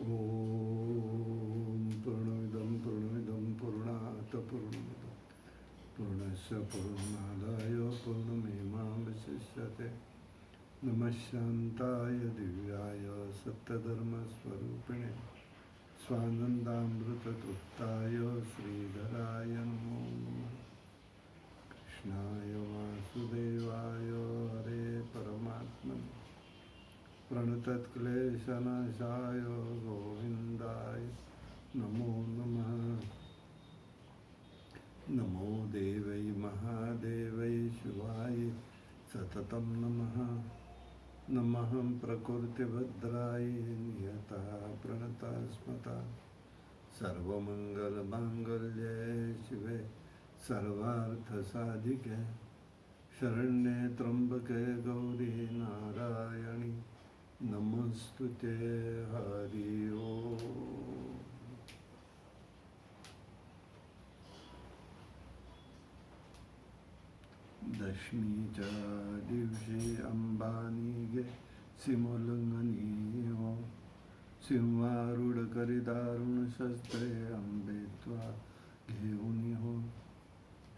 ओम पूर्णमिदं पूर्णात् पूर्णमिदं पूर्णस्य पूर्णमादाय पूर्णमेवावशिष्यते। नमः शान्ताय दिव्याय सत्यधर्मस्वरूपिणे स्वानन्दामृततृप्ताय श्रीधराय नमो नमः। कृष्णाय वासुदेवाय हरे परमात्मने प्रणतत्क्लेशनाशाय गोविन्दाय नमो नमः। नमो देवै महादेवै शिवाय सततं नमः। नमः प्रकृतिभद्राय नियता प्रणता स्मता सर्वमङ्गलमाङ्गल्ये शिवे सर्वार्थसाधिके शरण्ये त्र्यम्बके गौरी नारायणी नमस्तुते। हरि ओम। दशमीच्या दिवशी अंबानी गे सिमोल्लंघनी हो, सिंहारूढ करी दारुण शस्त्रे अंबेत्वा घेऊन हो।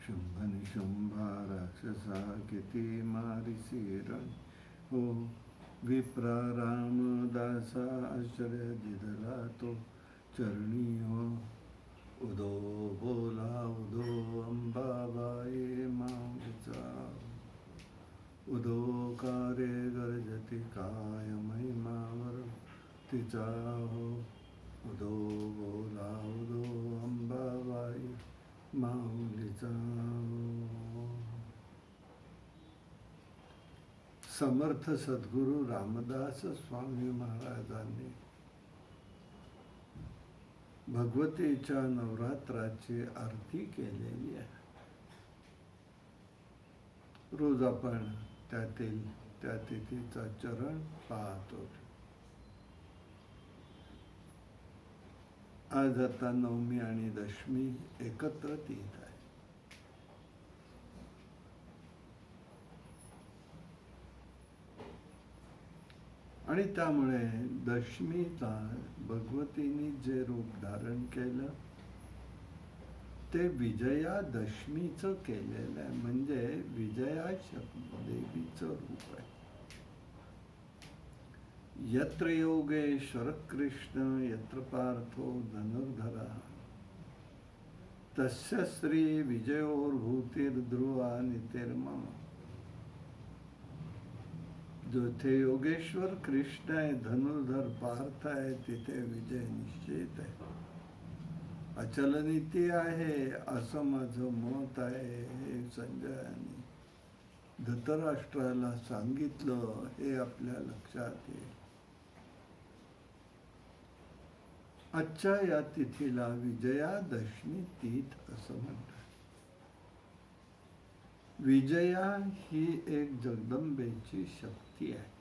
शुंभ निशुंभा राक्षसा किती मारिसी रण हो, विप्रा रामदासा आश्चर्य दिदला तो चरणी हो। उदो बोला उदो अंबाबाई माऊलीचा, उदो कारे गर्जती काय महिमावर तिचा हो। उदो बोला उदो अंबाबाई माऊलीचा हो। समर्थ सद्गुरू रामदास स्वामी महाराजांनी भगवतीच्या नवरात्राची आरती केलेली आहे। रोज आपण त्यातील त्या तिथीचा चरण पाहतो। आज आता नवमी आणि दशमी एकत्र येत आहे। आणि त्यामुळे दशमीला भगवतीने जे रूप धारण केलं ते विजयादशमीचं केलेलं आहे, म्हणजे विजया देवीचं रूप आहे। यत्र योगेश्वर कृष्ण यत्र पार्थो धनुर्धरा तस्य श्री विजयोर्भूतिर्ध्रुवा नितिर्मम। जिथे योगेश्वर कृष्ण आहे, धनुर्धर पार्थ आहे, तिथे विजय निश्चित आहे। अचल नीती आहे असं माझं मत आहे, हे संजयाने धृतराष्ट्राला सांगितलं, हे आपल्या लक्षात येईल। आजच्या या तिथीला विजयादशमी तीथ असं म्हणतात। विजया ही एक जगदंबेची शक्ती आहे।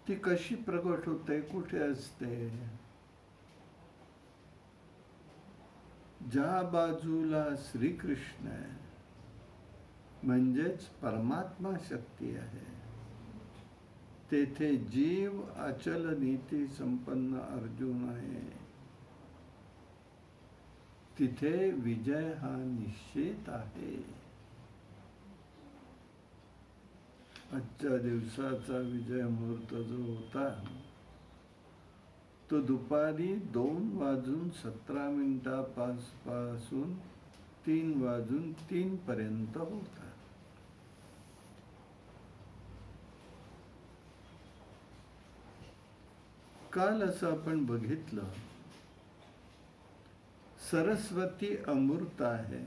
ती कशी प्रगट होते, कुठे असते? ज्या बाजूला श्रीकृष्ण आहे म्हणजेच परमात्मा शक्ती आहे, तेथे जीव अचल नीती संपन्न अर्जुन आहे, तिथे विजय हा निश्चित आहे। आजच्या दिवसाचा विजय मुहूर्त जो होता तो दुपारी 2:17 पासून 3:03 पर्यंत होता। काल असं आपण बघितलं, सरस्वती अमूर्त आहे,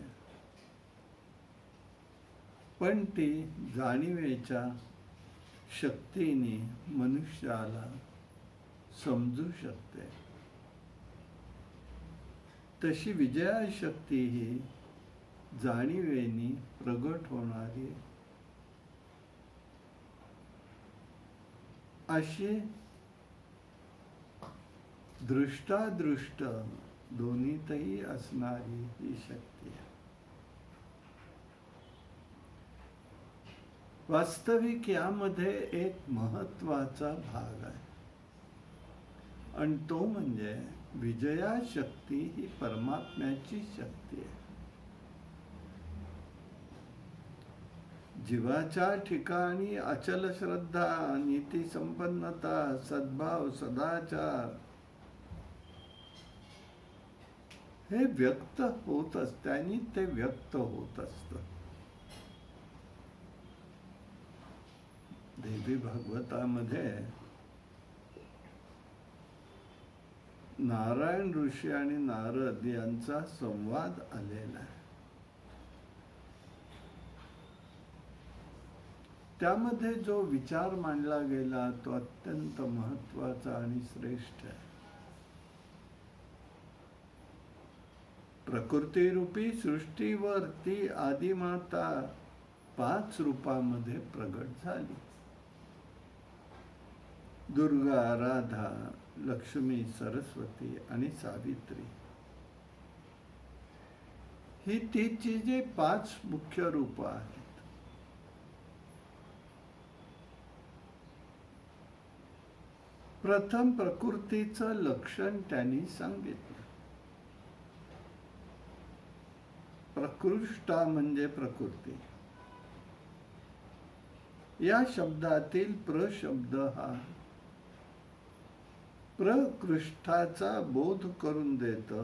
पण ती जाणीवेच्या शक्तीने मनुष्याला समजू शकते। तशी विजयाशक्ती ही जाणीवेने प्रगट होणारी अशी दृष्टादृष्ट दोन्हीतही असणारी ही शक्ती आहे। वास्तविक यामध्ये एक महत्वाचा भाग आहे, आणि तो म्हणजे विजयाशक्ती ही परमात्म्याची शक्ती आहे. जीवाच्या ठिकाणी अचल श्रद्धा, नीती संपन्नता, सद्भाव, सदाचार हे व्यक्त होत असताना ते व्यक्त होत असतं. देवी भागवतामध्ये नारायण ऋषी आणि नारद यांचा संवाद आलेला आहे. त्यामध्ये जो विचार मांडला गेला तो अत्यंत महत्वाचा आणि श्रेष्ठ आहे. प्रकृतीरूपी सृष्टीवर ती आदिमाता 5 रूपामध्ये प्रगट झाली. दुर्गा, राधा, लक्ष्मी, सरस्वती आणि सावित्री ही तिची जे 5 मुख्य रूप आहेत. प्रथम प्रकृतीचं लक्षण त्यांनी सांगितलं. प्रकृष्टा म्हणजे प्रकृती. या शब्दातील प्र शब्द हा प्रकृष्ठाचा बोध करून देतो,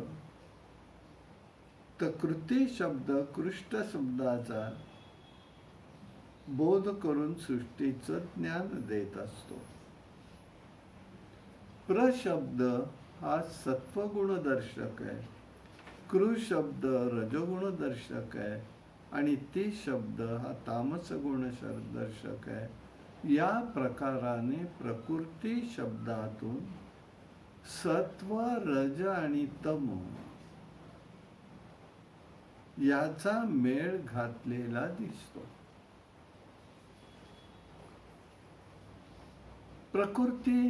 तर कृती शब्द कृष्ट शब्दाचा बोध करून सृष्टीचं ज्ञान देत असतो. प्र शब्द हा सत्वगुण दर्शक आहे, कृ शब्द रजोगुण दर्शक आहे आणि ती शब्द हा तामस गुण दर्शक आहे. या प्रकाराने प्रकृती शब्दातून सत्व, रज आणि तम याचा मेळ घातलेला दिसतो. प्रकृती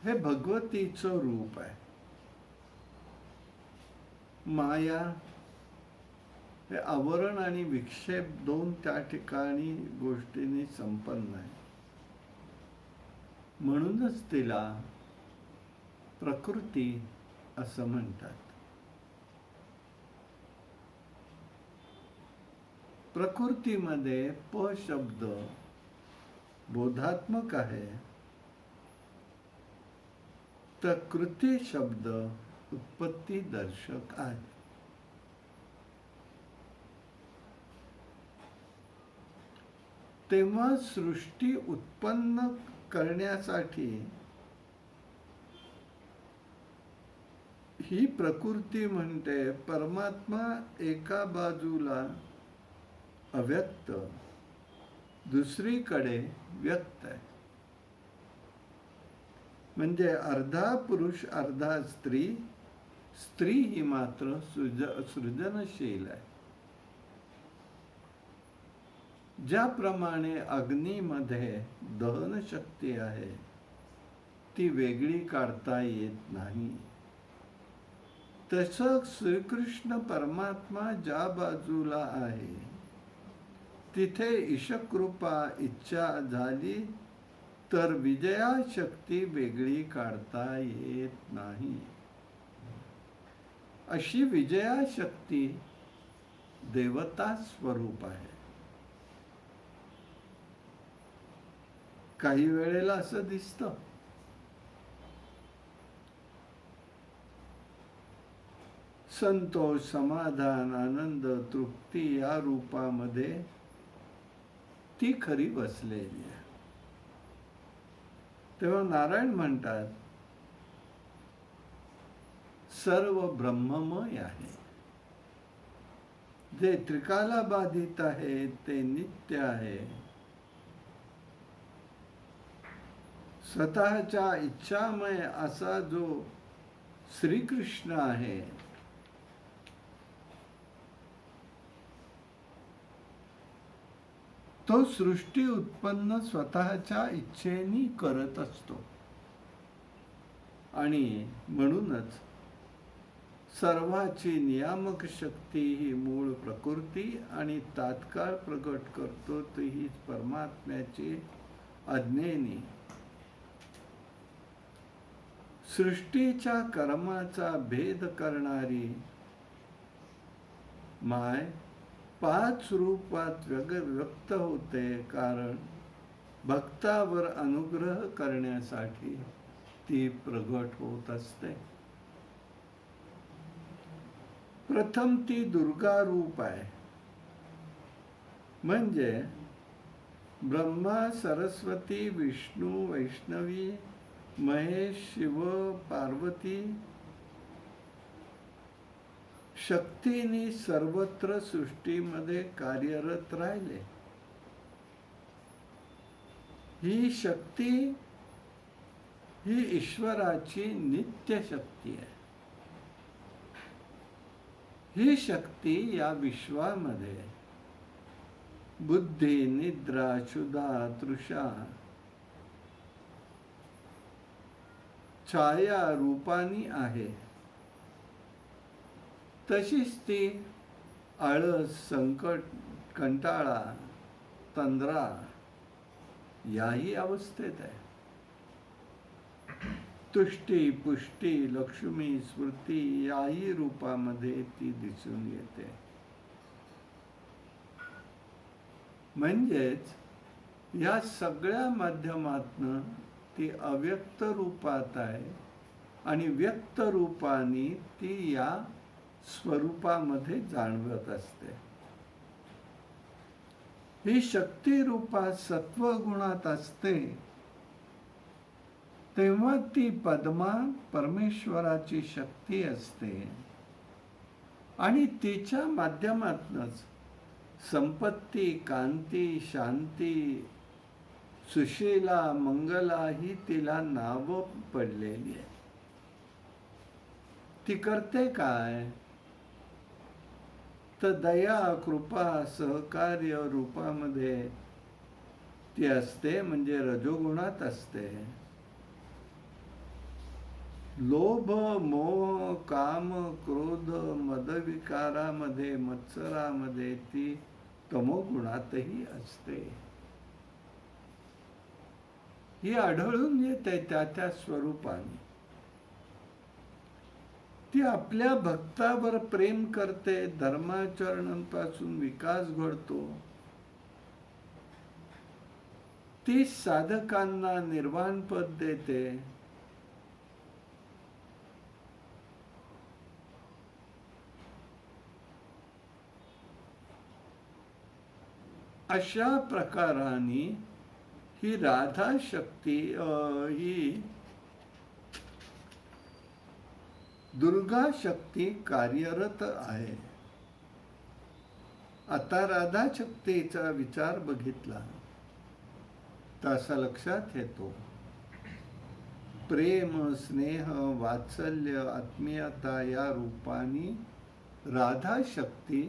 हे भगवतीचं रूप आहे. माया हे आवरण आणि विक्षेप दोन त्या ठिकाणी गोष्टींनी संपन्न आहे. म्हणूनच तिला प्रकृती असं म्हणतात. प्रकृतीमध्ये प शब्द बोधात्मक आहे, तर कृती शब्द उत्पत्ती दर्शक आहे. तेव्हा सृष्टी उत्पन्न करण्यासाठी ही प्रकृती म्हणते परमात्मा एका बाजूला अव्यक्त, दुसरीकडे व्यक्त आहे. म्हणजे अर्धा पुरुष अर्धा स्त्री, स्त्री ही मात्र सृजनशील आहे. ज्याप्रमाणे अग्नीमध्ये दहन शक्ती आहे, ती वेगळी काढता येत नाही, तसंच श्रीकृष्ण परमात्मा ज्या बाजूला आहे तिथे ईशकृपा इच्छा झाली तर विजयाशक्ती वेगळी काढता येत नाही. अशी विजयाशक्ती देवता स्वरूप आहे. काही वेळेला असं दिसतं संतोष, समाधान, आनंद, तृप्ती या रूपामध्ये ती खरी बसलेली आहे. तेव्हा नारायण म्हणतात सर्व ब्रह्ममय आहे. जे त्रिकाला बाधित आहे ते नित्य आहे. स्वतःच्या इच्छामय असा जो श्रीकृष्ण आहे, तो सृष्टी उत्पन्न स्वतःच्या इच्छेने करत असतो. आणि म्हणूनच सर्वाची नियामक शक्ती ही मूळ प्रकृती आणि तात्काळ प्रगट करतो ती हीच परमात्म्याची आज्ञेने सृष्टीच्या कर्माचा भेद करणारी माय 5 रूपात व्यक्त होते, कारण भक्तावर अनुग्रह करण्यासाठी ती प्रगट होत असते. प्रथम ती दुर्गा रूप आहे, म्हणजे ब्रह्मा, सरस्वती, विष्णू, वैष्णवी, महेश, शिव, पार्वती शक्तीने सर्वत्र सृष्टीमध्ये कार्यरत राहिले. ही शक्ती ही ईश्वराची नित्य शक्ती आहे. ही शक्ती या विश्वामध्ये बुद्धी, निद्रा, क्षुधा, तृषा, छाया रूपानी आहे. तशीच ती आळस, संकट, कंटाळा, तंद्रा याही अवस्थेत आहे. तुष्टी, पुष्टी, लक्ष्मी, स्मृती याही रूपामध्ये ती दिसून येते. म्हणजेच या सगळ्या माध्यमातनं ती अव्यक्त रूपात आहे आणि व्यक्त रूपाने ती या स्वरूपामध्ये जाणवत असते. ही शक्ती रूपात सत्वगुणात असते, तेव्हा ती पद्मा परमेश्वराची शक्ती असते आणि तिच्या माध्यमातूनच संपत्ती, कांती, शांती, सुशीला, मंगला ही तिला नावं पडलेली आहे. ती करते काय? तर दया, कृपा, सहकार्य रूपामध्ये ती असते, म्हणजे रजोगुणात असते. लोभ, मोह, काम, क्रोध, मदविकारामध्ये, मत्सरामध्ये ती तमोगुणातही असते. ही आढळून येते त्या स्वरूपाने. ती आपल्या भक्तावर प्रेम करते, धर्माचरणांपासून विकास घडतो. ती साधकांना निर्वाण पद देते. अशा प्रकाराने ही राधा शक्ती ही दुर्गा शक्ती कार्यरत आहे. आता राधा शक्तीचा विचार बघितला तर असा लक्षात येतो, प्रेम, स्नेह, वात्सल्य, आत्मीयता या रूपाने राधा शक्ती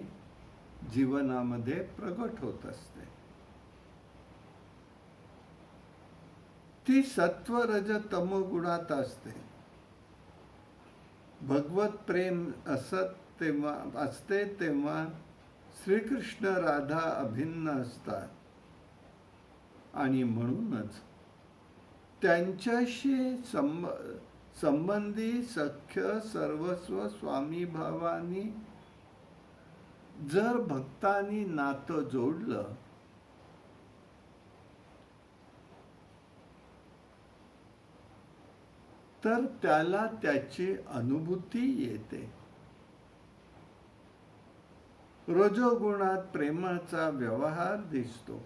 जीवनामध्ये प्रगट होत असते. ती सत्व, रज, तम गुणात असते. भगवत प्रेम असते तेव्हा श्रीकृष्ण राधा अभिन्न असतात आणि म्हणूनच त्यांच्याशी संबंधी सख्य, सर्वस्व, स्वामी भावानी जर भक्तांनी नातं जोडलं तर त्याला त्याची अनुभूती येते. रजोगुणात प्रेमाचा व्यवहार दिसतो.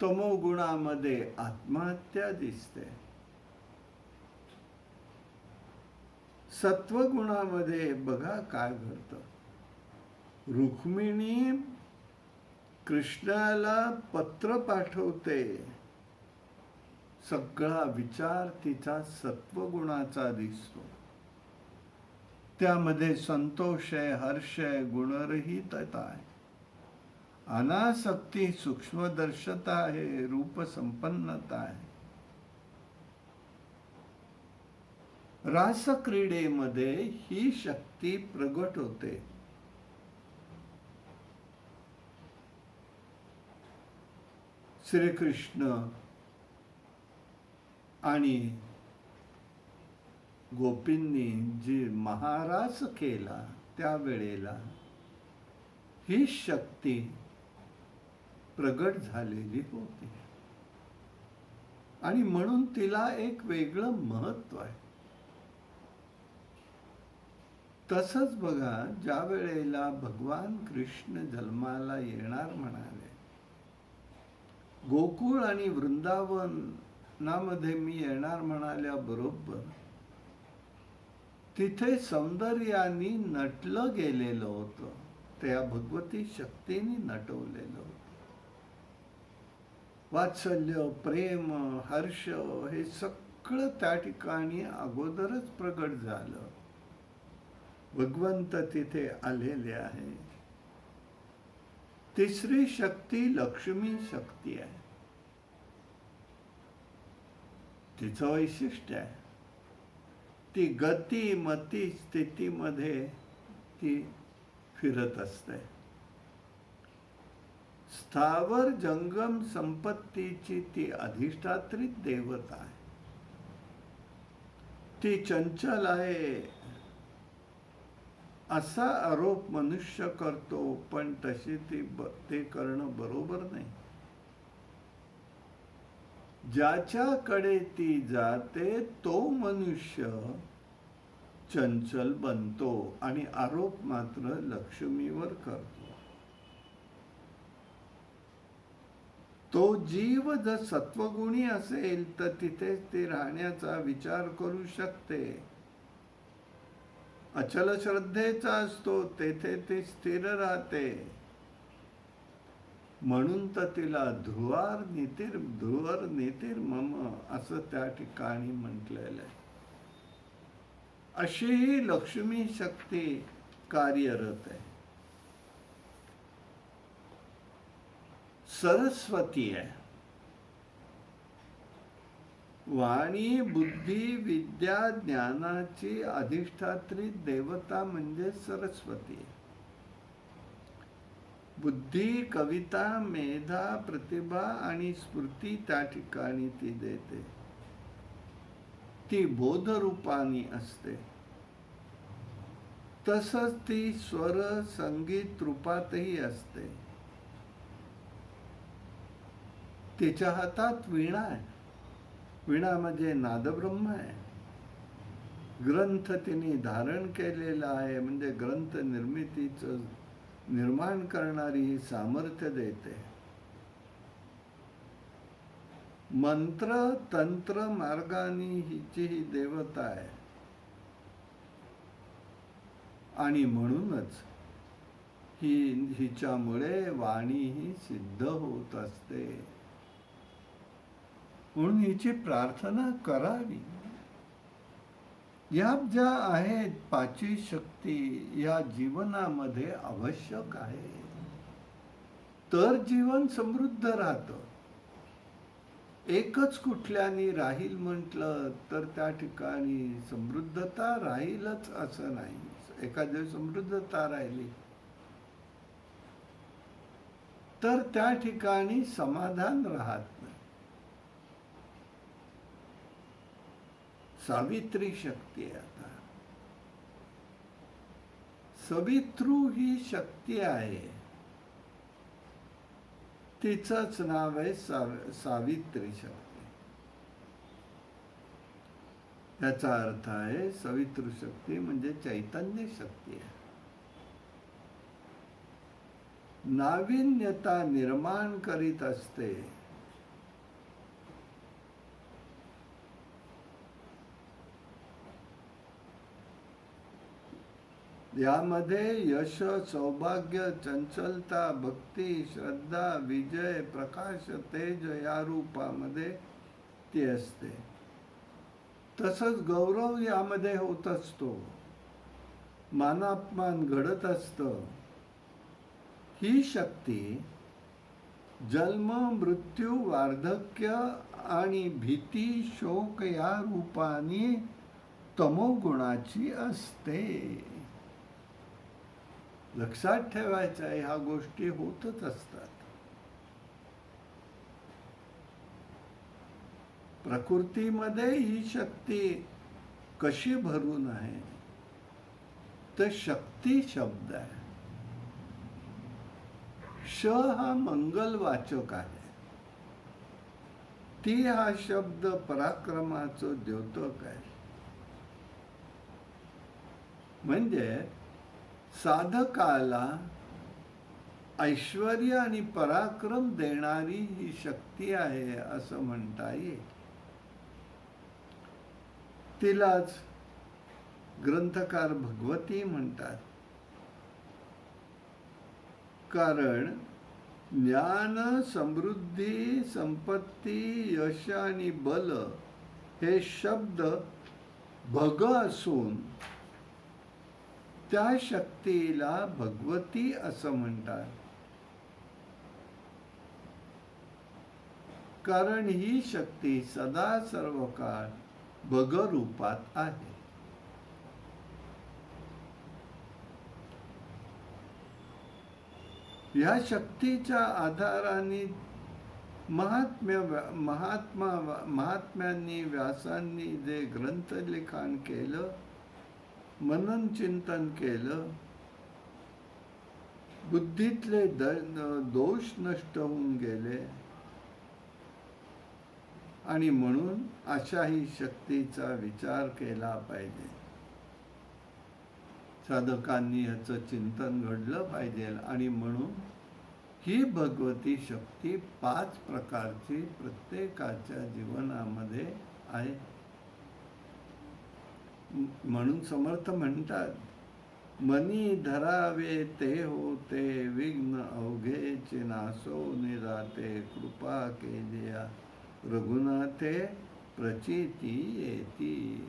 तमोगुणामध्ये आत्महत्या दिसते. सत्वगुणामध्ये बघा काय घडतं. रुक्मिणी कृष्णाला पत्र पाठवते. सगळा विचार तिचा सत्वगुणाचा दिसतो. त्यामध्ये संतोष आहे, हर्ष आहे, गुणरहितता आहे, अनासक्ती, सूक्ष्मदर्शता आहे, रूप संपन्नता आहे. रासक्रीडेमध्ये ही शक्ती प्रगट होते. श्रीकृष्ण आणि गोपींनी जी महारास केला त्यावेळेला ही शक्ती प्रगट झालेली होती आणि म्हणून तिला एक वेगळं महत्व आहे. तसंच बघा, ज्या वेळेला भगवान कृष्ण जन्माला येणार म्हणाले, गोकुळ आणि वृंदावनामध्ये मी येणार म्हणाल्या बरोबर तिथे सौंदर्याने नटलं गेलेलं होतं, त्या भगवती शक्तीने नटवलेलं होतं. वात्सल्य, प्रेम, हर्ष हे सगळं त्या ठिकाणी अगोदरच प्रगट झालं. भगवंत तिथे आलेले आहे. तिसरी शक्ती लक्ष्मी शक्ती आहे. तिचं वैशिष्ट्य आहे, ती गती मती स्थितीमध्ये ती फिरत असते. स्थावर जंगम संपत्तीची ती अधिष्ठात्री देवता आहे. ती चंचल आहे असा आरोप मनुष्य करतो, पण तशी ते करणं बरोबर नाही. ज्याच्याकडे ती जाते तो मनुष्य चंचल बनतो आणि आरोप मात्र लक्ष्मीवर करतो. तो जीव जर सत्वगुणी असेल तर तिथे ती राहण्याचा विचार करू शकते. अचल श्रद्धेचा असतो तेथे ती स्थिर राहते. म्हणून तर तिला ध्रुवार नीतीर मम असं त्या ठिकाणी म्हटलेलं आहे. अशी ही लक्ष्मी शक्ती कार्यरत आहे. सरस्वती आहे. वाणी, बुद्धी, विद्या, ज्ञानाची अधिष्ठात्री देवता म्हणजे सरस्वती. बुद्धी, कविता, मेधा, प्रतिभा आणि स्फूर्ती त्या ठिकाणी ती देते. ती बोध रूपानी असते. तसंच ती स्वर संगीत रूपातही असते. तिच्या हातात वीणा आहे. वीणा म्हणजे नादब्रह्म आहे. ग्रंथ तिने धारण केलेला आहे, म्हणजे ग्रंथ निर्मितीचं निर्माण करणारी ही सामर्थ्य देते. मंत्र तंत्र मार्गाने हिची ही देवता आहे आणि म्हणूनच हिच्यामुळे वाणी ही सिद्ध होत असते. म्हणून हिची प्रार्थना करावी. या ज्या आहेत पाचवी शक्ती या जीवनामध्ये आवश्यक आहे, तर जीवन समृद्ध राहतं. एकच कुठल्यानी राहील म्हटलं तर त्या ठिकाणी समृद्धता राहीलच असं नाही. एखाद्या समृद्धता राहिली तर त्या ठिकाणी समाधान राहत नाही. सावित्री शक्ती आहे. आता सवितृ ही शक्ती आहे. तिचंच नाव आहे सावित्री शक्ती. याचा अर्थ आहे सवितृ शक्ती म्हणजे चैतन्य शक्ती आहे. नाविन्यता निर्माण करीत असते. यामध्ये यश, सौभाग्य, चंचलता, भक्ती, श्रद्धा, विजय, प्रकाश, तेज या रूपामध्ये ती असते. तसंच गौरव यामध्ये होत असतो. मानापमान घडत असतं. ही शक्ती जन्म, मृत्यू, वार्धक्य आणि भीती, शोक या रूपाने तमोगुणाची असते. लक्षात ठेवायचं आहे, ह्या गोष्टी होतच असतात. प्रकृतीमध्ये ही शक्ती कशी भरून आहे, तर शक्ती शब्द आहे. श हा मंगलवाचक आहे. ती हा शब्द पराक्रमाचं द्योतक आहे. म्हणजे साधकाला ऐश्वर्य आणि पराक्रम देणारी ही शक्ती आहे असं म्हणता येईल. तिलाच ग्रंथकार भगवती म्हणतात. कारण ज्ञान, समृद्धी, संपत्ती, यश आणि बल हे शब्द भग असून त्या शक्तीला भगवती असं म्हणतात. कारण ही शक्ती सदा सर्व काळ भग रूपात आहे. या शक्तीच्या आधाराने महात्म्यांनी, व्यासांनी जे ग्रंथलिखाण केलं, मनन चिंतन केलं, बुद्धीतले दोष नष्ट होऊन गेले. आणि म्हणून अशाही शक्तीचा विचार केला पाहिजे. साधकांनी याचं चिंतन घडलं पाहिजे. आणि म्हणून ही भगवती शक्ती 5 प्रकारची प्रत्येकाच्या जीवनामध्ये आहे. म्हणून समर्थ म्हणतात, मनी धरावे ते होते, विघ्न अवघेचे नासो निराते, कृपा केलिया रघुनाथे प्रचिती येती.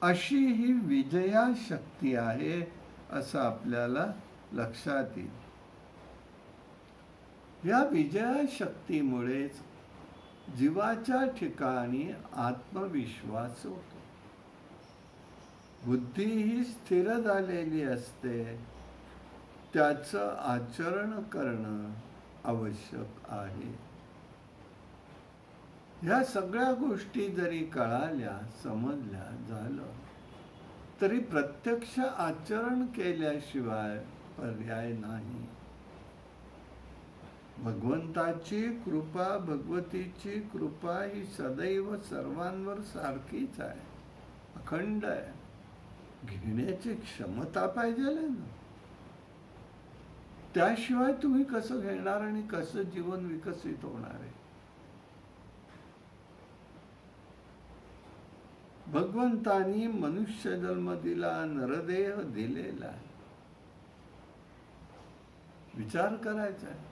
अशी ही विजया शक्ती आहे असं आपल्याला लक्षात येईल. या विजया शक्तीमुळेच जीवाच्या ठिकाणी आत्मविश्वास होतो. बुद्धी ही स्थिर झालेली असते. त्याचं आचरण करणं आवश्यक आहे. ह्या सगळ्या गोष्टी जरी कळाल्या, समजल्या, झालं, तरी प्रत्यक्ष आचरण केल्याशिवाय पर्याय नाही. भगवंताची कृपा, भगवतीची कृपा ही सदैव सर्वांवर सारखीच आहे, अखंड आहे. घेण्याची क्षमता पाहिजे ना. त्याशिवाय तुम्ही कसं घेणार आणि कसं जीवन विकसित होणार आहे? भगवंतानी मनुष्य जन्म दिला, नरदेह दिलेला आहे. विचार करायचा आहे.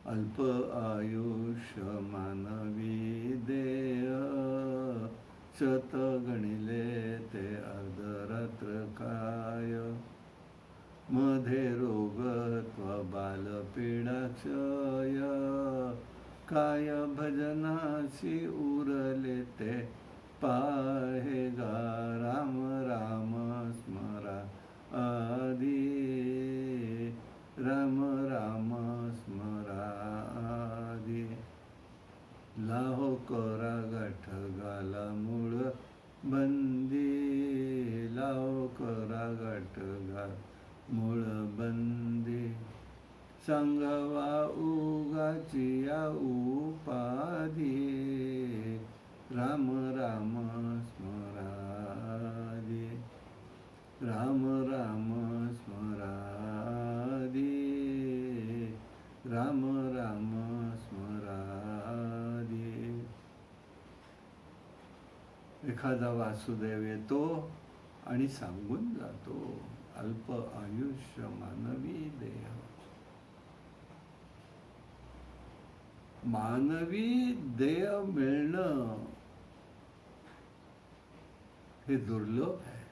अल्प आयुष्य मानवी देह, शत गणिले ते अर्धरात्र काय, मध्ये रोगत्व बालपीडा क्षय, काय भजनाशी उरले ते पाहे गा, राम राम स्मरा आधी, राम राम स्मरा आधी. लाहो करा गाठ गाला मूळ बंदी, लाहो करा गाठ गाल मूळ बंदी, सांगावा उगाची या उपाधी, राम राम स्मरादी, राम राम स्मरादी, राम राम स्मरादी. एखादा वासुदेव येतो आणि सांगून जातो, अल्प आयुष्य मानवी देह. मानवी देह मिळणं हे दुर्लभ आहे.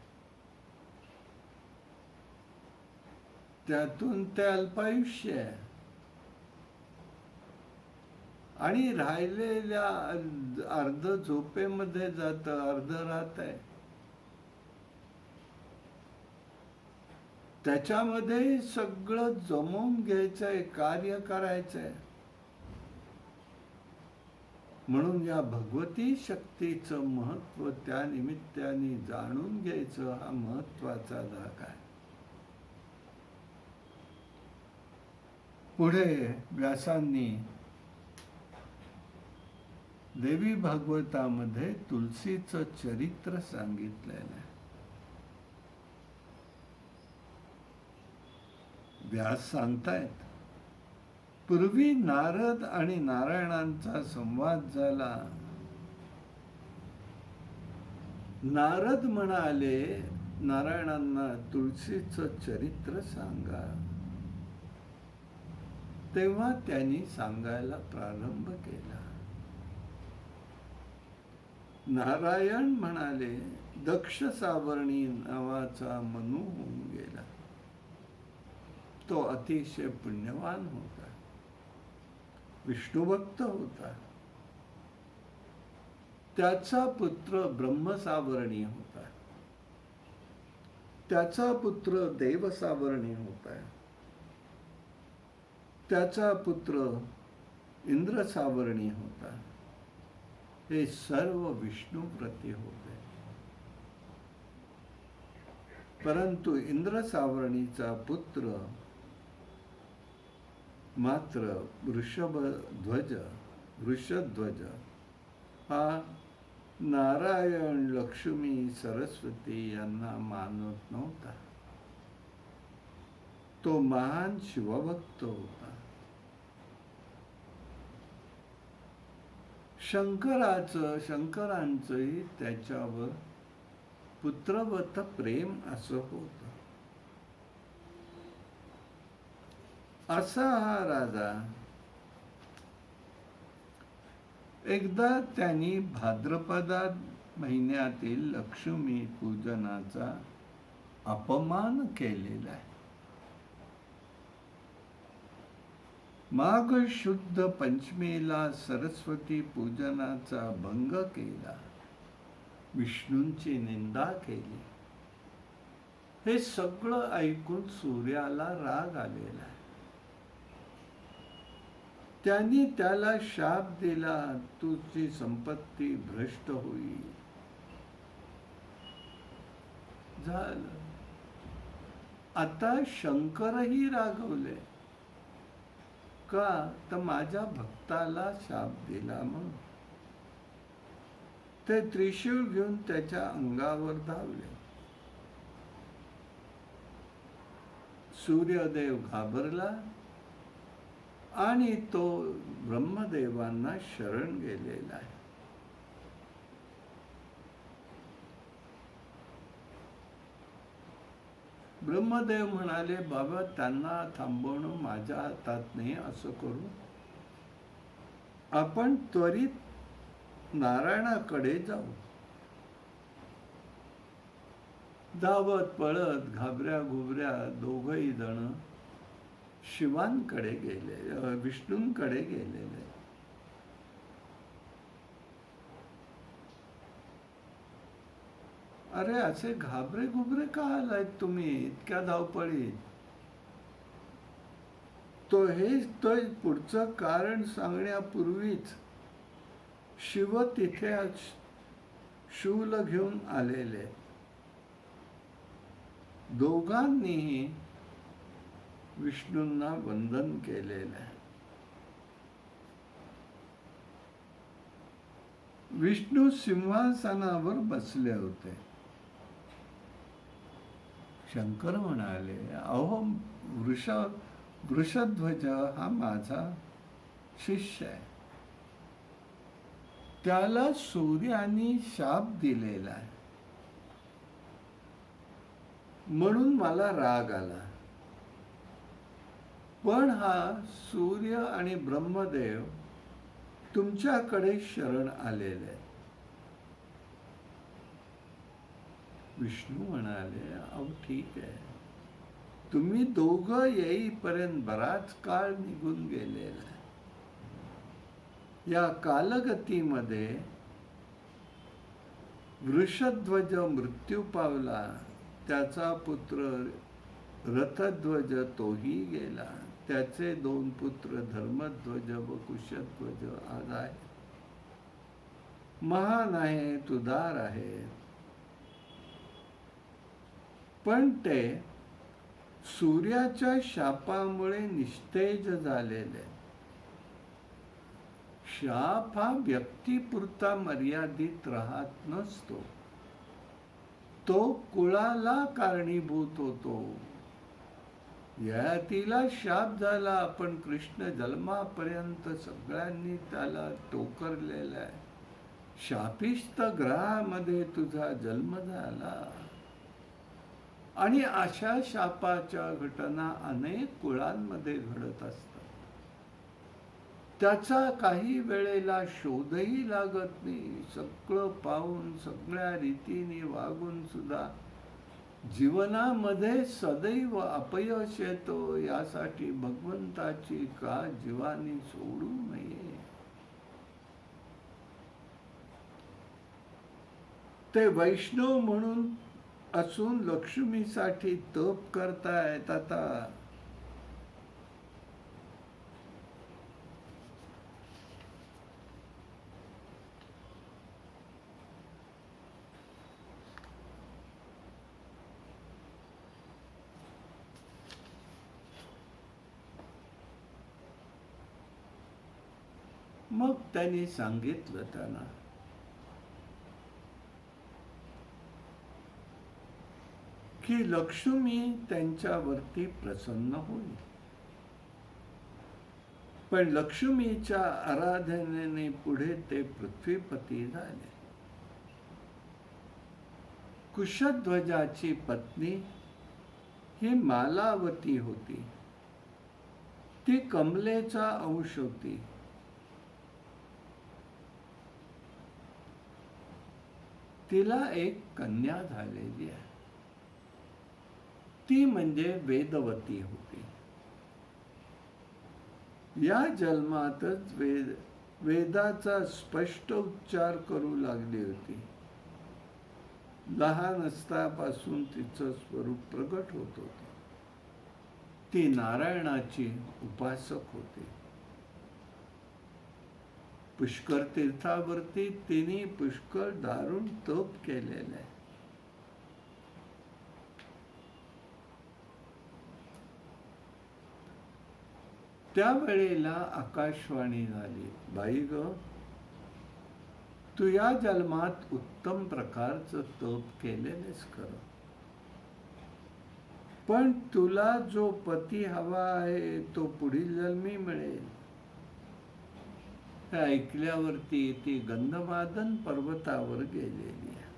त्यातून ते अल्पायुष्य आहे. आणि राहिलेल्या अर्ध झोपेमध्ये जात, अर्ध राहत आहे. त्याच्यामध्ये सगळं जमवून घ्यायचंय, कार्य करायचंय. म्हणून या भगवती शक्तीचं महत्व त्या निमित्ताने जाणून घ्यायचं हा महत्वाचा धाक आहे. पुढे व्यासांनी देवी भागवतामध्ये तुलसीचं चरित्र सांगितलेलं आहे. व्यास सांगतायत, पूर्वी नारद आणि नारायणांचा संवाद झाला. नारद म्हणाले नारायणांना, तुळशीचं चरित्र सांगा. तेव्हा त्यांनी सांगायला प्रारंभ केला. नारायण म्हणाले, दक्ष सावर्णी नावाचा मनु होऊन गेला. तो अतिशय पुण्यवान होता, विष्णुभक्त होता. त्याचा पुत्र ब्रह्मसावर्णी होता, त्याचा पुत्र देवसावर्णी होता, त्याचा पुत्र इंद्रसावर्णी होता. हे सर्व विष्णुप्रती होते. परंतु इंद्रसावर्णीचा पुत्र मात्र वृषध्वज हा नारायण, लक्ष्मी, सरस्वती यांना मानत नव्हता. तो महान शिवभक्त होता. शंकरांचंही त्याच्यावर पुत्रवत प्रेम असं होतं. असा हा राजा एकदा त्यांनी भाद्रपदा महिन्यातील लक्ष्मी पूजनाचा अपमान केलेला आहे. माघ शुद्ध पंचमीला सरस्वती पूजनाचा भंग केला, विष्णूंची निंदा केली. हे सगळं ऐकून सूर्याला राग आलेला आहे. त्यांनी त्याला शाप दिला, तुझी संपत्ती भ्रष्ट होईल. झालं. आता शंकरही रागवले. का तर माझ्या भक्ताला शाप दिला म्हणून. ते त्रिशूळ घेऊन त्याच्या अंगावर धावले. सूर्यदेव घाबरला आणि तो ब्रह्मदेवांना शरण गेलेला आहे. ब्रह्मदेव म्हणाले, बाबा त्यांना थांबवणं माझ्या हातात नाही, असं करू आपण त्वरित नारायणाकडे जाऊ. धावत पळत घाबऱ्या घुबऱ्या दोघही जण शिवांकडे गेले, विष्णूंकडे गेलेले. अरे असे घाबरे घुबरे का आलायत तुम्ही इतक्या धावपळीत? तो पुढचं कारण सांगण्यापूर्वीच शिव तिथे शूल घेऊन आलेले. दोघांनीही विष्णूंना वंदन केलेलं आहे. विष्णू सिंहासनावर बसले होते. शंकर म्हणाले, अहो वृषध्वज हा माझा शिष्य आहे. त्याला सूर्याने शाप दिलेला आहे, म्हणून मला राग आला. पण हा सूर्य आणि ब्रह्मदेव तुमच्याकडे शरण आलेले. विष्णू म्हणाले, अहो ठीक आहे, तुम्ही दोघं येईपर्यंत बराच काळ निघून गेलेला आहे. या कालगतीमध्ये वृषध्वज मृत्यू पावला, त्याचा पुत्र रथध्वज तोही गेला. त्याचे 2 पुत्र धर्मध्वज व कुशध्वज आज आहे. महान आहे, तुदार आहे, पण ते सूर्याच्या शापामुळे निस्तेज झालेले. शाप हा व्यक्तीपुरता मर्यादित राहत नसतो, तो कुळाला कारणीभूत होतो. ययातीला शाप झाला, पण कृष्ण जन्मापर्यंत सगळ्यांनी त्याला टोकरलेलं आहे. शापिष्ट ग्रहामध्ये तुझा जन्म झाला, आणि अशा शापाच्या घटना अनेक कुळांमध्ये घडत असतात. त्याचा काही वेळेला शोधही लागत नाही. सगळं पाहून, सगळ्या रीतीने वागून सुद्धा जीवनामध्ये सदैव अपयश येतो. यासाठी भगवंताची का जीवानी सोडू नये. ते वैष्णव म्हणून असून लक्ष्मीसाठी तप करतायत. आता मग त्यांनी सांगितलं त्यांना, की लक्ष्मी त्यांच्यावरती प्रसन्न होईल. पण लक्ष्मीच्या आराधनेने पुढे ते पृथ्वीपती झाले. कुशध्वजाची पत्नी ही मालावती होती. ती कमलेचा अंश होती. तिला एक कन्या झालेली आहे. ती म्हणजे वेदवती होती. या जन्मातच वेदाचा स्पष्ट उच्चार करू लागली होती. लहान असतापासून तिचं स्वरूप प्रगट होत होते. ती नारायणाची उपासक होती. पुष्कर तीर्थावरती तिने पुष्कळ दारुण तप केलेले आहे. त्यावेळेला आकाशवाणी झाली, बाई ग, तू या जन्मात उत्तम प्रकारचं तप केलेलेस खरं, पण तुला जो पती हवा आहे तो पुढील जन्मी मिळेल. हे ऐकल्यावरती ती गंधमादन पर्वतावर गेलेली आहे.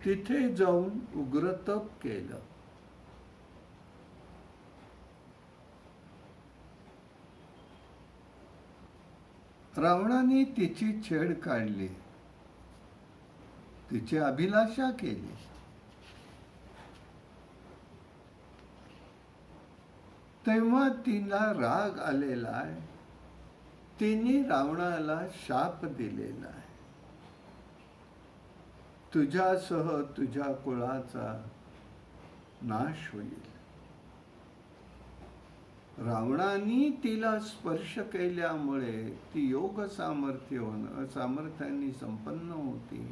तिथे जाऊन उग्र तप केलं. रावणाने तिची छेड काढली, तिची अभिलाषा केली. तेव्हा तिला राग आलेला आहे. तिने रावणाला शाप दिलेला आहे, तुझ्यासह तुझ्या कुळाचा नाश होईल. रावणाने तिला स्पर्श केल्यामुळे ती योग सामर्थ्याने संपन्न होती.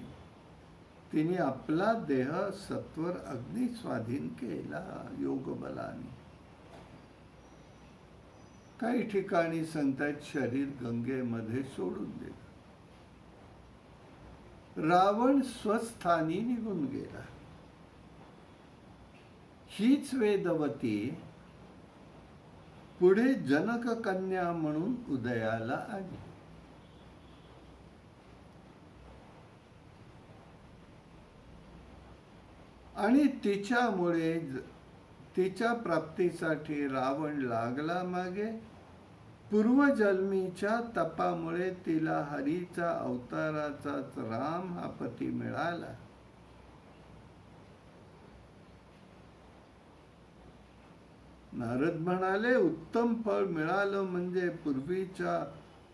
तिने आपला देह सत्वर अग्नी स्वाधीन केला योग बलाने. काही ठिकाणी संतात शरीर गंगेमध्ये सोडून दिलं. रावण स्वस्थानी निघून गेला. हीच वेदवती पुढे जनक कन्या म्हणून उदयाला आली. आणि तिच्यामुळे तिच्या प्राप्तीसाठी रावण लागला मागे. पूर्वजन्मीच्या तपामुळे तिला हरीचा अवताराचाच राम हा पती मिळाला. नारद म्हणाले, उत्तम फळ मिळालं म्हणजे पूर्वीच्या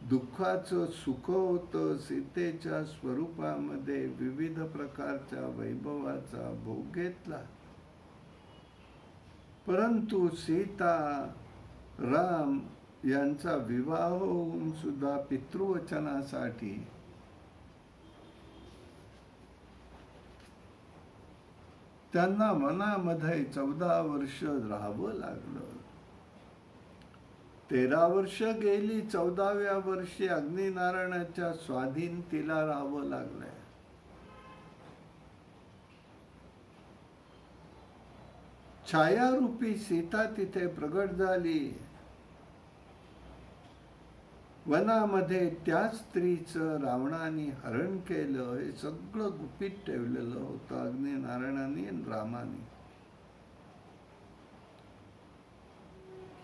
दुःखाचं सुख होतं. सीतेच्या स्वरूपामध्ये विविध प्रकारच्या वैभवाचा भोग घेतला. परंतु सीता राम यांचा विवाह होऊन सुद्धा पितृवचनासाठी त्यांना मनामध्ये 14 वर्ष राहावं लागलं. 13 वर्ष गेली. 14व्या वर्षी अग्निनारायणाच्या स्वाधीन तिला राहावं लागलंय. छायारूपी सीता तिथे प्रगट झाली. वनामध्ये त्या स्त्रीचं रावणाने हरण केलं. हे सगळं गुपित ठेवलेलं होतं अग्निनारायणाने आणि रामाने.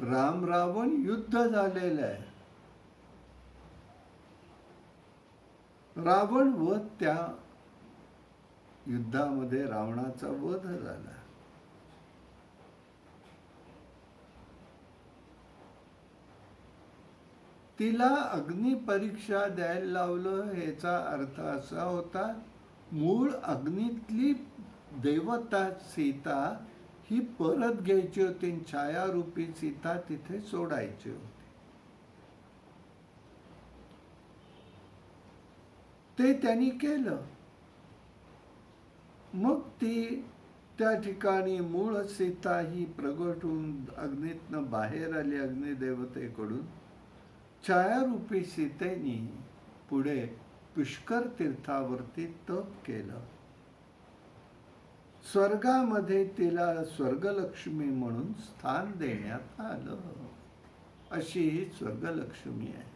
राम रावण युद्ध झालेलं आहे. रावण व त्या युद्धामध्ये रावणाचा वध झाला. तिला अग्नी परीक्षा द्यायला लावलं. याचा अर्थ असा होता, मूळ अग्नीतली देवता सीता ही परत घ्यायची होती. छायारूपी सीता तिथे सोडायची होती. ते त्यांनी केलं. मग ती त्या ठिकाणी मूळ सीता ही प्रगट होऊन अग्नीतनं बाहेर आली. अग्निदेवतेकडून छायारूपी सीतेनी पुढे पुष्कर तीर्थावरती तप केलं. स्वर्गामध्ये तिला स्वर्गलक्ष्मी म्हणून स्थान देण्यात आलं. अशी ही स्वर्गलक्ष्मी आहे.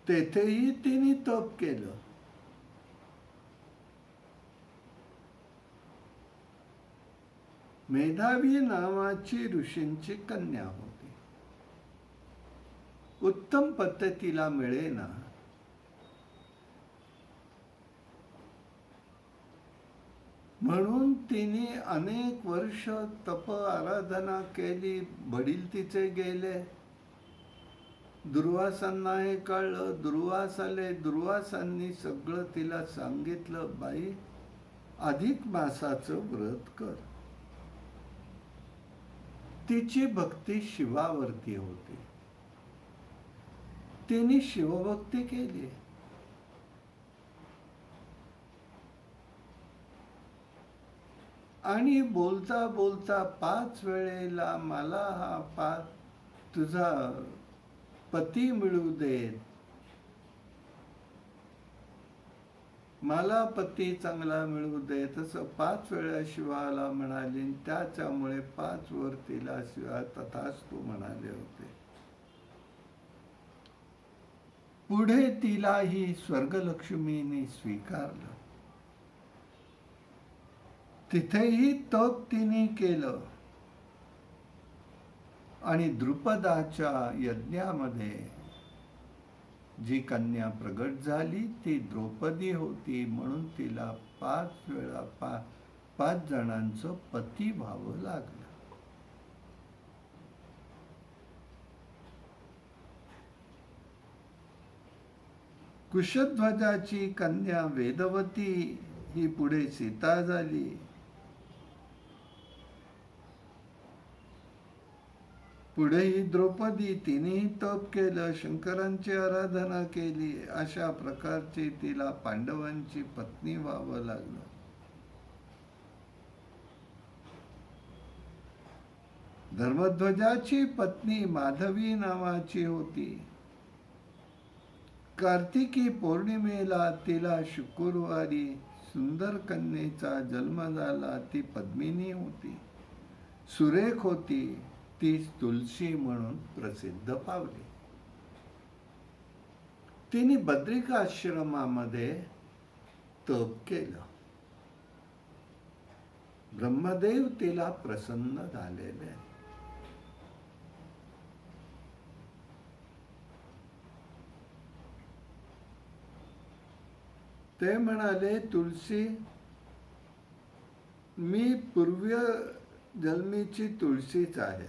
तेथेही तिने तप केलं. मेधावी नावाची ऋषींची कन्या होती. उत्तम पद्धतीला मिळेना. म्हणून तिने अनेक वर्ष तप आराधना केली. वडील तिचे गेले. दुर्वासांना हे कळलं. दुर्वास आले. दुर्वासांनी सगळं तिला सांगितलं, बाई अधिक मासाचं व्रत कर. तिची भक्ती शिवावरती होती. तिने शिवभक्ती केली. आणि बोलता बोलता 5 वेळेला मला हा तुझा पती मिळू देत, मला पती चांगला मिळू दे, तसं 5 वेळा शिवाला म्हणाली. त्याच्यामुळे 5 वर तिला शिवा तथास्तु म्हणाले होते. पुढे तिला ही स्वर्गलक्ष्मीने स्वीकारलं. तिथेही तप तिने केलं. आणि द्रुपदाच्या यज्ञामध्ये जी कन्या प्रगट झाली ती द्रौपदी होती. म्हणून तिला 5 वेळा 5 जणांचं पती व्हावं लागलं. कुशध्वजाची कन्या वेदवती ही पुढे सीता झाली. पुढे ही द्रौपदी, तिनेही तप केलं, शंकरांची आराधना केली. अशा प्रकारची तिला पांडवांची पत्नी व्हावं लागलं. धर्मध्वजाची पत्नी माधवी नावाची होती. कार्तिकी पौर्णिमेला तिला शुक्रवारी सुंदर कन्येचा जन्म झाला. ती पद्मिनी होती, सुरेख होती. ती तुलसी म्हणून प्रसिद्ध पावली. तिने बद्रिकाश्रमामध्ये तप केलं. ब्रह्मदेव तिला प्रसन्न झालेले. ते म्हणाले, तुलसी, मी जन्मीची तुळशीच आहे.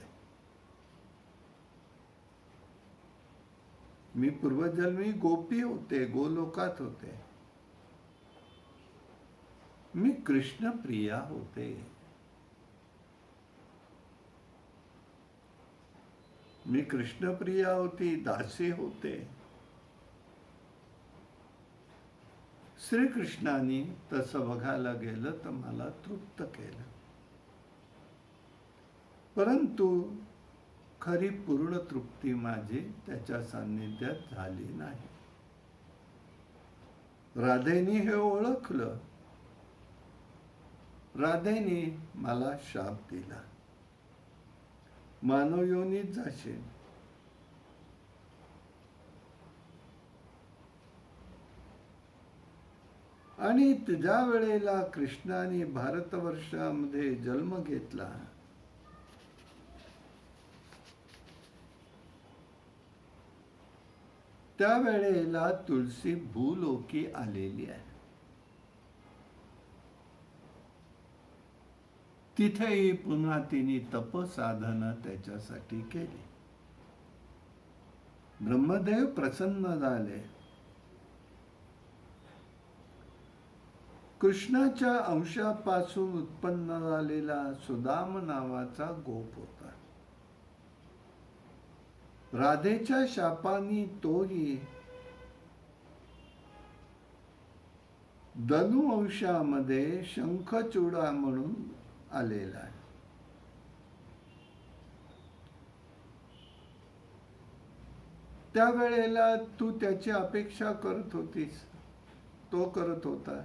मी पूर्वजन्मी गोपी होते, गोलोकात होते. मी कृष्ण प्रिया होते. मी कृष्णप्रिया होती, दासी होते. श्रीकृष्णाने तसं बघायला गेलं तर मला तृप्त केलं. परंतु खरी पूर्ण तृप्ती माझी त्याच्या सान्निध्यात झाली नाही. राधेने हे ओळखलं. राधेने मला शाप दिला, मानव योनीत जाशील. आणि ज्या वेळेला कृष्णाने भारतवर्षामध्ये जन्म घेतला, त्यावेळेला तुलसी भूलोकी आलेली आहे. तिथेही पुन्हा तिने तपसाधना त्याच्यासाठी केली. ब्रह्मदेव प्रसन्न झाले. कृष्णाच्या अंशापासून उत्पन्न झालेला सुदाम नावाचा गोप होता. राधेच्या शापानी तोही धनुवंशामध्ये शंखचूडा म्हणून आलेला आहे. त्यावेळेला तू त्याची अपेक्षा करत होतीस, तो करत होता,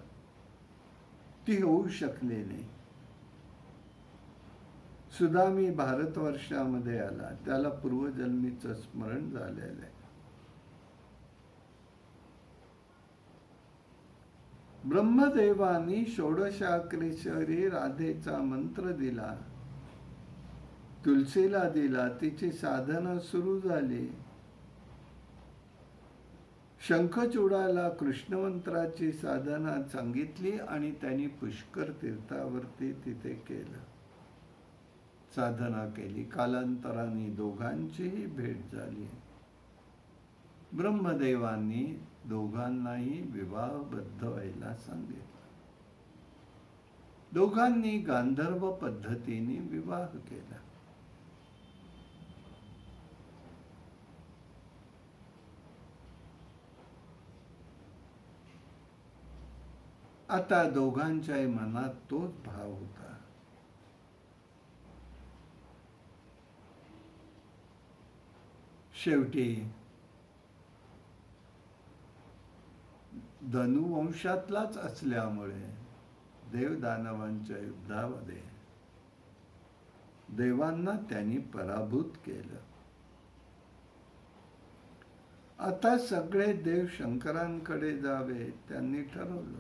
ती होऊ शकली नाही. सुदामी भारतवर्षामध्ये आला, त्याला पूर्वजन्मीचं स्मरण झालेलं आहे. ब्रह्मदेवानी षोडशाक्षरी राधेचा मंत्र दिला, तुलसीला दिला. तिची साधना सुरू झाली. शंखचूडाला कृष्णमंत्राची साधना सांगितली आणि त्यांनी पुष्कर तीर्थावरती तिथे केलं, साधना केली. कालांतराने दोघांचीही भेट झाली. ब्रह्मदेवांनी दोघांनाही विवाहबद्ध व्हायला सांगितलं. दोघांनी गांधर्व पद्धतीने विवाह केला. आता दोघांच्याही मनात तोच भाव होता. शेवटी धनुवंशातलाच असल्यामुळे देवदानवांच्या युद्धामध्ये देवांना त्यांनी पराभूत केलं. आता सगळे देव शंकरांकडे जावे त्यांनी ठरवलं.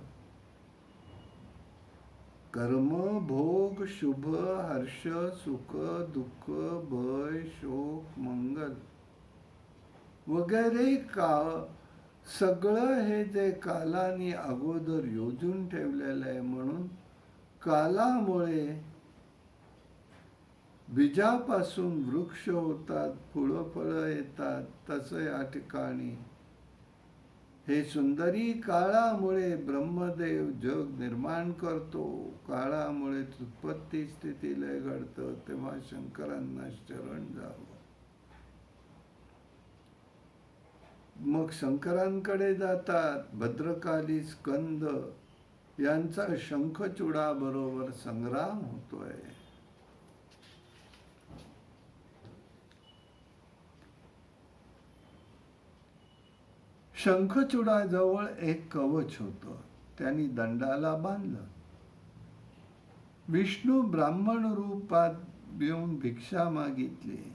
कर्म, भोग, शुभ, हर्ष, सुख, दुःख, भय, शोक, मंगल वगैरे सगळं हे जे कालाने अगोदर योजून ठेवलेलं आहे. म्हणून कालामुळे बीजापासून वृक्ष होतात, फुलं फळं येतात. तसं या ठिकाणी हे सुंदरी काळामुळे ब्रह्मदेव जग निर्माण करतो. काळामुळे उत्पत्ती स्थिती लय घडतं. तेव्हा शंकरांना शरण जावं. मग शंकरांकडे जातात. भद्रकाली स्कंद यांचा शंखचूडा बरोबर संग्राम होतोय. शंखचूडाजवळ एक कवच होतं, त्यांनी दंडाला बांधलं. विष्णू ब्राह्मण रूपात येऊन भिक्षा मागितली,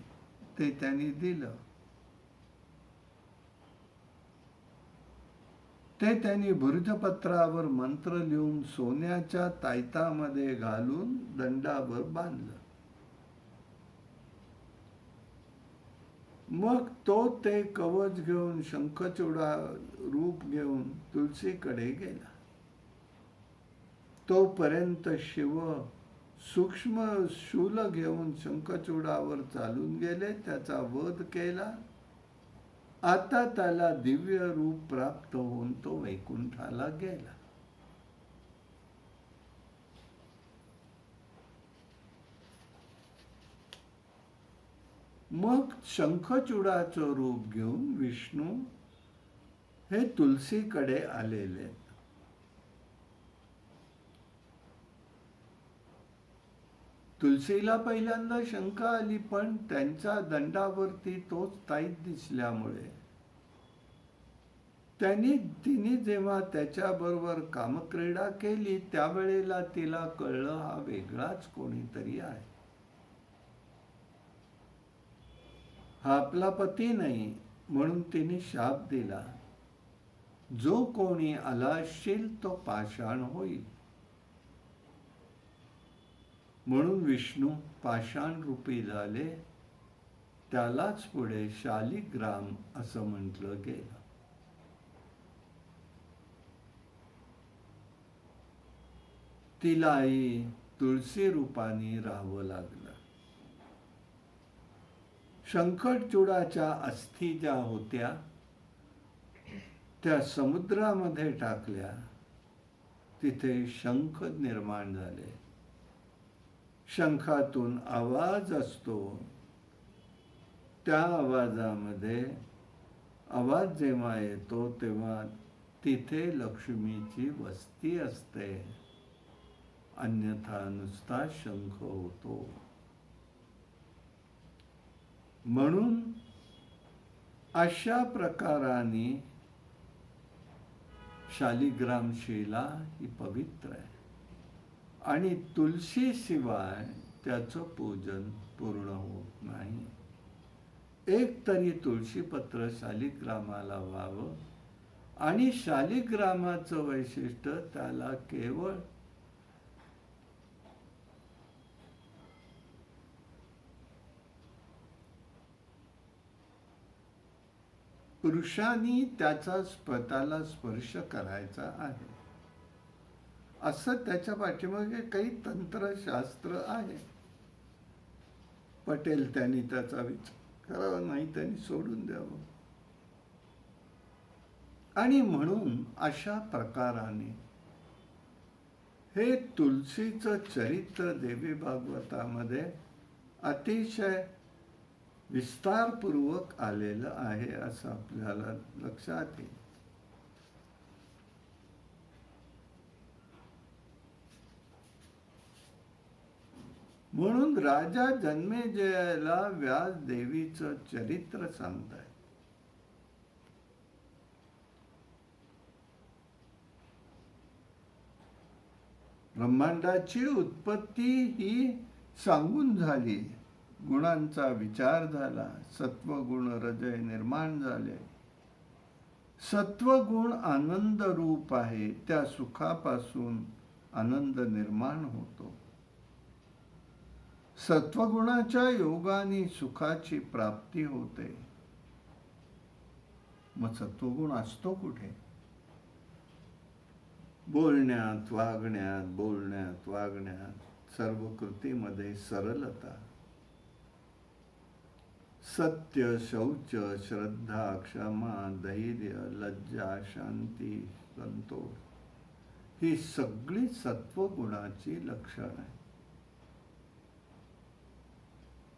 ते त्यांनी दिलं. ते त्यांनी भुर्जपत्रावर मंत्र लिहून सोन्याच्या तायतामध्ये घालून दंडावर बांधलं. मग तो ते कवच घेऊन शंखचूडा रूप घेऊन तुलसीकडे गेला. तोपर्यंत शिव सूक्ष्म शूल घेऊन शंखचूडावर चालून गेले, त्याचा वध केला. आता त्याला दिव्य रूप प्राप्त होऊन तो वैकुंठाला गेला. मग शंखचूडाचं रूप घेऊन विष्णू हे तुलसीकडे आलेले. तुलसीला पहिल्यांदा शंका आली, पण त्यांच्या दंडावरती तोच ताईत दिसल्यामुळे तिने जेव्हा त्याच्याबरोबर कामक्रीडा केली, त्यावेळेला तिला कळलं हा वेगळाच कोणीतरी आहे, हा आपला पती नाही. म्हणून तिने शाप दिला, जो कोणी आलाशील तो पाषाण होईल. म्हणून विष्णू पाषाण रूपी झाले. त्यालाच पुढे शालिग्राम असं म्हटलं गेलं. तिलाही तुळशी रूपाने राहावं लागलं. शंखचूडाच्या अस्थी ज्या होत्या त्या समुद्रामध्ये टाकल्या. तिथे शंख निर्माण झाले. शंखातून आवाज असतो. त्या आवाजामध्ये आवाज जेव्हा येतो तेव्हा तिथे लक्ष्मीची वस्ती असते, अन्यथा नुसता शंख होतो. म्हणून अशा प्रकाराने शालिग्राम शिला ही पवित्र आहे आणि तुलसी शिवाय त्याचं पूजन पूर्ण होत नाही. एक तरी तुळशीपत्र शालिग्रामाला व्हावं. आणि शालिग्रामाचं वैशिष्ट्य त्याला केवळ पुरुषांनी त्याला स्पर्श करायचा आहे, असं त्याच्या पाठीमागे काही तंत्रशास्त्र आहे. पटेल त्यांनी त्याचा विचार करावा, नाही त्यांनी सोडून द्यावं. आणि म्हणून अशा प्रकाराने हे तुलसीचं चरित्र देवी भागवतामध्ये अतिशय विस्तारपूर्वक आलेलं आहे, असं आपल्याला लक्षात येईल. म्हणून राजा जन्मेजयाला व्यास देवीचं चरित्र सांगताय. ब्रह्मांडाची उत्पत्ती ही सांगून झाली. गुणांचा विचार झाला. सत्वगुण रजय निर्माण झाले. सत्वगुण आनंद रूप आहे. त्या सुखापासून आनंद निर्माण होतो. सत्वगुणाच्या योगाने सुखाची प्राप्ती होते. मग सत्वगुण असतो कुठे? बोलण्यात वागण्यात सर्व कृतीमध्ये सरलता, सत्य, शौच, श्रद्धा, क्षमा, धैर्य, लज्जा, शांती, संतोष ही सगळी सत्वगुणाची लक्षणं आहेत.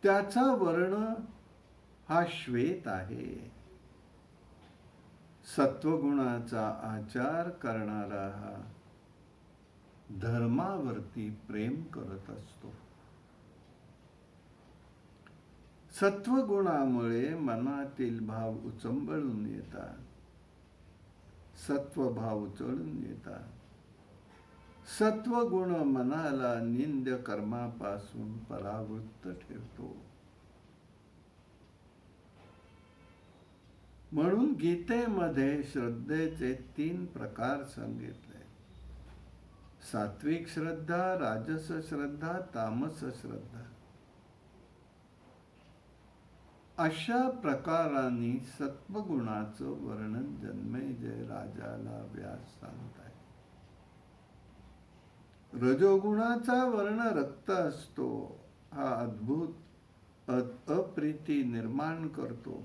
त्याचा वर्ण हा श्वेत आहे. सत्वगुणाचा आचार करणारा हा धर्मावरती प्रेम करत असतो. सत्वगुणामुळे मनातील भाव उचंबळून येतात. सत्वभाव उचलून येतात. सत्वगुण मनाला निंद्य कर्मापासून परावृत्त ठेवतो. म्हणून गीतेमध्ये श्रद्धेचे 3 प्रकार सांगितले. सात्विक श्रद्धा, राजस श्रद्धा, तामस श्रद्धा. अशा प्रकाराने सत्वगुणाचं वर्णन जन्मेजय राजाला व्यास सांगताय. रजोगुणाचा वर्ण रक्त असतो. हा अद्भुत अप्रीती निर्माण करतो.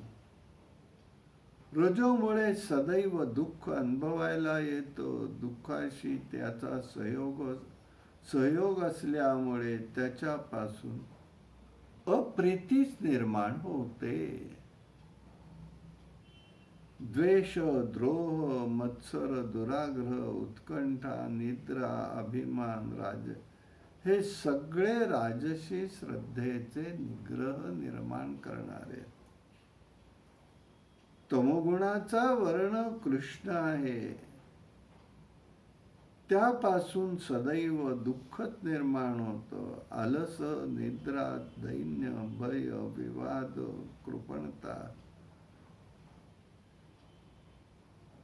रजोमुळे सदैव दुःख अनुभवायला येतं. दुःखाशी त्याचा सहयोग असल्यामुळे त्याच्यापासून अप्रीतीच निर्माण होते. द्वेष, द्रोह, मत्सर, दुराग्रह, उत्कंठा, निद्रा, अभिमान, हे सगळे राजसी श्रद्धेचे निग्रह निर्माण करणारे. तमोगुणाचा वर्ण कृष्ण आहे. त्यापासून सदैव दुःखच निर्माण होतं. आलस, निद्रा, दैन्य, भय, विवाद, कृपणता,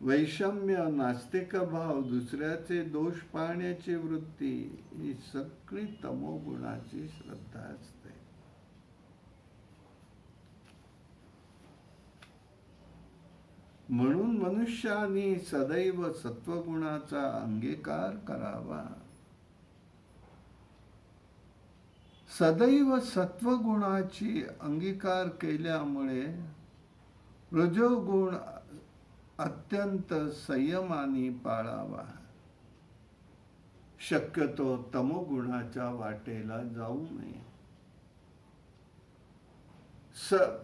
वैषम्य, नास्तिक भाव, दुसऱ्याचे दोष पाहण्याची वृत्ती, ही सगळी तमोगुणाची श्रद्धा असते. म्हणून मनुष्याने सदैव सत्वगुणाचा अंगीकार करावा. सदैव सत्वगुणाची अंगीकार केल्यामुळे रजोगुण अत्यंत संयमाने पाळावा. शक्यतो तमोगुणाच्या वाटेला जाऊ नये.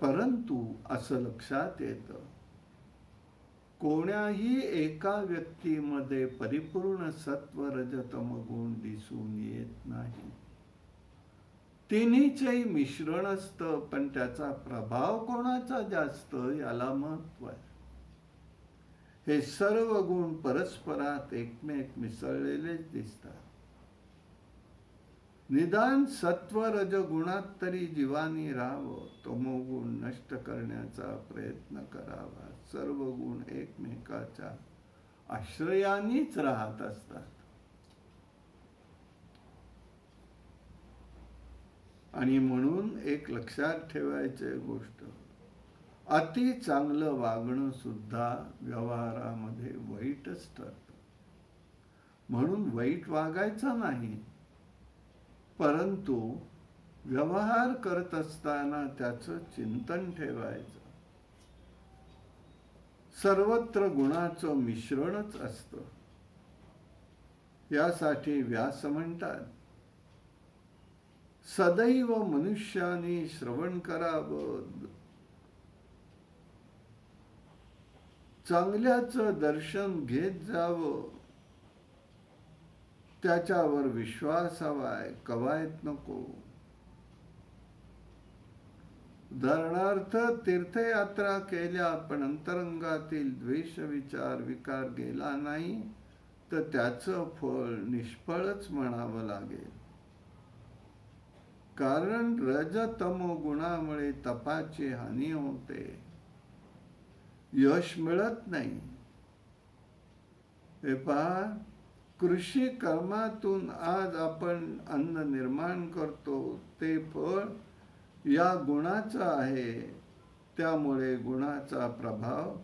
परंतु असं लक्षात येतं, कोण्याही एका व्यक्तीमध्ये परिपूर्ण सत्व रजतम गुण दिसून येत नाही. तिन्हीचंही मिश्रण असतं, पण त्याचा प्रभाव कोणाचा जास्त याला महत्व आहे. हे सर्व गुण परस्परात एकमेक मिसळलेलेच दिसतात. निदान सत्व रज गुणात तरी जीवानी राहावं. तमोगुण नष्ट करण्याचा प्रयत्न करावा. सर्व गुण एकमेकाच्या आश्रयानेच राहत असतात. आणि म्हणून एक लक्षात ठेवायची गोष्ट, अति चांगलं वागणं सुद्धा व्यवहारामध्ये वाईटच ठरतं. म्हणून वाईट वागायचं नाही, परंतु व्यवहार करत असताना त्याचं चिंतन ठेवायचं. सर्वत्र गुणाचं मिश्रणच असतं. यासाठी व्यास म्हणतात, सदैव मनुष्याने श्रवण करावं, चांगल्याचं दर्शन घेत जावं, त्याच्यावर विश्वास हवाय, कवायत नको. उदाहरणार्थ, तीर्थयात्रा केल्या पण अंतरंगातील द्वेष विकार गेला नाही तर त्याचं फळ निष्फळच म्हणावं लागेल. कारण रजतमो गुणामुळे तपाची हानी होते, यश मिळत नाही. हे पहा, कृषी कर्मातून आज आपण अन्न निर्माण करतो, ते फळ या गुणाचा आहे. त्यामुळे गुणाचा प्रभाव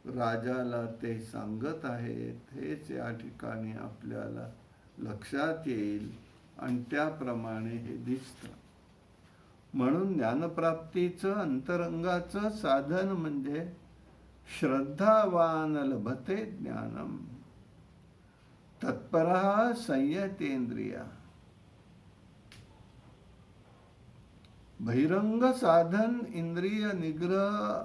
राजाला ते सांगत आहेत. हेच या ठिकाणी आपल्याला लक्षात येईल आणि त्याप्रमाणे हे दिसतं. म्हणून ज्ञानप्राप्तीचं अंतरंगाचं साधन म्हणजे श्रद्धावान लभते ज्ञानम तत्परः संयतेंद्रिया. बहिरंग साधन इंद्रिय निग्रह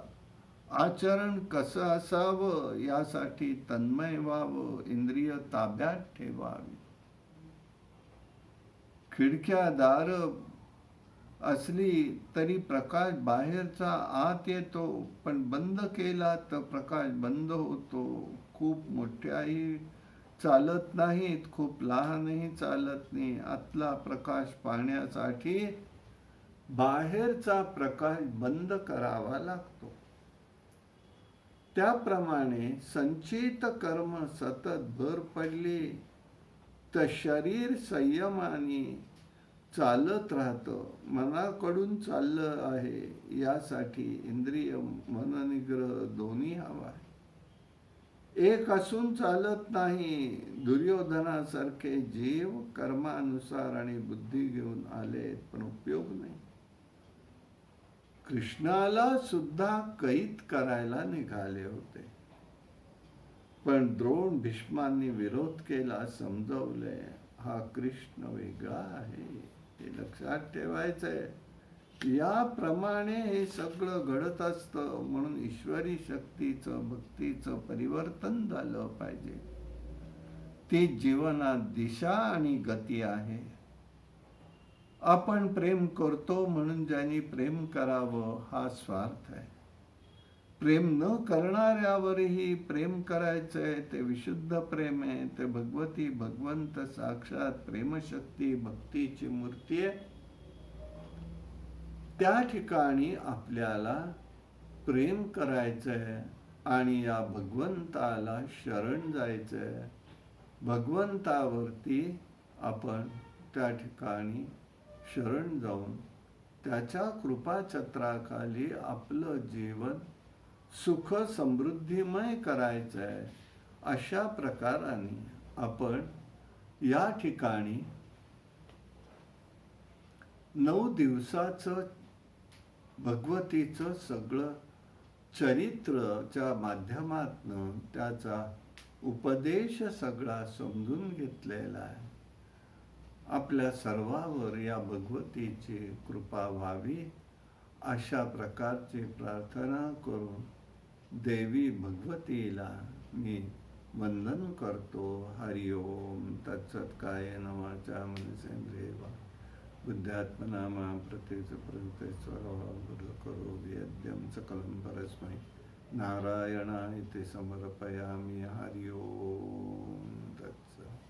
आचरण कसं असावं यासाठी तन्मय व्हावं, इंद्रिय ताब्यात ठेवावी. खिडक्या दार असली तरी प्रकाश बाहेरचा आत येतो, पण बंद केला तर प्रकाश बंद होतो. खूप मोठ्याही चालत नाहीत, खूप लहानही चालत नाही. आतला प्रकाश पाहण्यासाठी बाहेरचा प्रकाश बंद करावा लागतो. त्याप्रमाणे संचित कर्म सतत भर पडली तर शरीर संयमाने चालत राहतं. मनाकडून चाललं आहे यासाठी इंद्रिय मननिग्रह दोन्ही हवा आहे. एक असून चालत नाही. दुर्योधनासारखे जीव कर्मानुसार आणि बुद्धी घेऊन आले पण उपयोग नाही. कृष्णाला सुद्धा कैद करायला निघाले होते, पण द्रोण भीष्मांनी विरोध केला, समजवले हा कृष्ण वेगळा आहे, हे लक्षात ठेवायचंय. याप्रमाणे हे सगळं घडत असतं. म्हणून ईश्वरी शक्तीचं भक्तीचं परिवर्तन झालं पाहिजे. ती जीवनात दिशा आणि गती आहे. आपण प्रेम करतो म्हणून ज्यांनी प्रेम करावं हा स्वार्थ आहे. प्रेम न करणाऱ्यावरही प्रेम करायचंय, ते विशुद्ध प्रेम आहे. ते भगवती भगवंत साक्षात प्रेमशक्ती भक्तीची मूर्ती आहे. त्या ठिकाणी आपल्याला प्रेम करायचंय आणि या भगवंताला शरण जायचंय. भगवंतावरती आपण त्या ठिकाणी शरण जाऊन त्याच्या कृपाछत्राखाली आपलं जीवन सुख समृद्धीमय करायचंय. अशा प्रकाराने आपण या ठिकाणी 9 दिवसाचं भगवतीचं सगळं चरित्रच्या माध्यमातून त्याचा उपदेश सगळा समजून घेतलेला आहे. आपल्या सर्वावर या भगवतीची कृपा व्हावी अशा प्रकारची प्रार्थना करून देवी भगवतीला मी वंदन करतो. हरि ओम तत्सत. कायेन वाचा मनसेंद्रिय वा बुद्ध्यात्मना मां प्रकृते करो यद्यं सकलं परस्मै नारायणाय ते समर्पयामि. हरि ओम तत्सत.